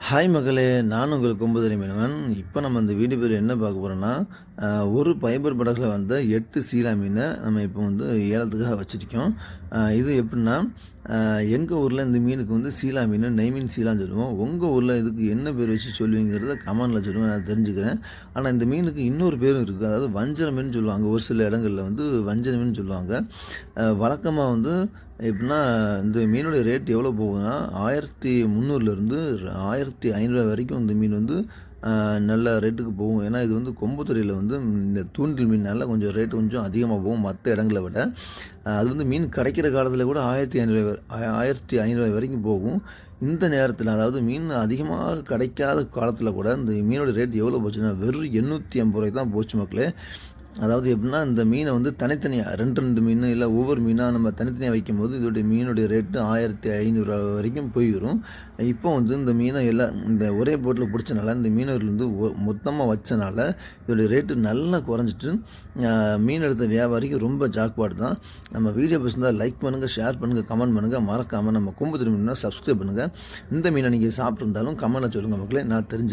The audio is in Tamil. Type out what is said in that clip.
ஹாய் மகளே, நான் உங்கள் கொம்புதலை மீனவன். இப்போ நம்ம இந்த வீடியோ பேர் என்ன பார்க்க போகிறோன்னா, ஒரு ஃபைபர் படகில் வந்த 8 சீலா மீனை நம்ம இப்போ வந்து ஏலத்துக்காக வச்சுருக்கோம். இது எப்படின்னா, எங்கள் ஊரில் இந்த மீனுக்கு வந்து சீலா மீன், நெய்மீன் சீலான்னு சொல்லுவோம். உங்கள் ஊரில் இதுக்கு என்ன பேர் வச்சு சொல்லுவீங்கிறத கமெண்டில் சொல்லுவேன், நான் தெரிஞ்சுக்கிறேன். ஆனால் இந்த மீனுக்கு இன்னொரு பேரும் இருக்குது, அதாவது வஞ்சர மீன் சொல்லுவாங்க. ஒரு சில இடங்களில் வந்து வஞ்சர மீன் சொல்லுவாங்க. வழக்கமாக வந்து எப்படின்னா, இந்த மீனுடைய ரேட் எவ்வளோ போகுதுன்னா 1300லேருந்து 1500 வரைக்கும் இந்த மீன் வந்து நல்ல ரேட்டுக்கு போகும். ஏன்னா இது வந்து கொம்புத்துறையில் வந்து இந்த தூண்டில் மீனால கொஞ்சம் ரேட்டு கொஞ்சம் அதிகமாக போகும் மற்ற இடங்களை விட. அது வந்து மீன் கிடைக்கிற காலத்தில் கூட 1500 வரைக்கும் போகும். இந்த நேரத்தில், அதாவது மீன் அதிகமாக கிடைக்காத காலத்தில் கூட இந்த மீனோட ரேட் எவ்வளோ போச்சுன்னா வெறும் 850 ரூபாய்க்கு தான் போச்சு மக்களே. அதாவது எப்படின்னா, இந்த மீனை வந்து தனித்தனியாக ரெண்டு மீன் இல்லை ஒவ்வொரு மீனாக நம்ம தனித்தனியாக வைக்கும்போது இதோடைய மீனுடைய ரேட்டு 1500 வரைக்கும் போயிடும். இப்போ வந்து இந்த மீனை எல்லாம் இந்த ஒரே போட்டில் பிடிச்சனால, இந்த மீனவர்கள் வந்து மொத்தமாக வச்சனால இதோடைய ரேட்டு நல்லா குறைஞ்சிட்டு மீன் எடுத்த வியாபாரிக்கு ரொம்ப ஜாக்பாடு தான். நம்ம வீடியோ பிடிச்சிருந்தால் லைக் பண்ணுங்கள், ஷேர் பண்ணுங்கள், கமெண்ட் பண்ணுங்கள். மறக்காமல் நம்ம கொம்பு திரும்பினா சப்ஸ்கிரைப் பண்ணுங்கள். இந்த மீனை நீங்கள் சாப்பிட்ருந்தாலும் கமெண்ட்டில் சொல்லுங்கள் மக்களே, நான் தெரிஞ்சு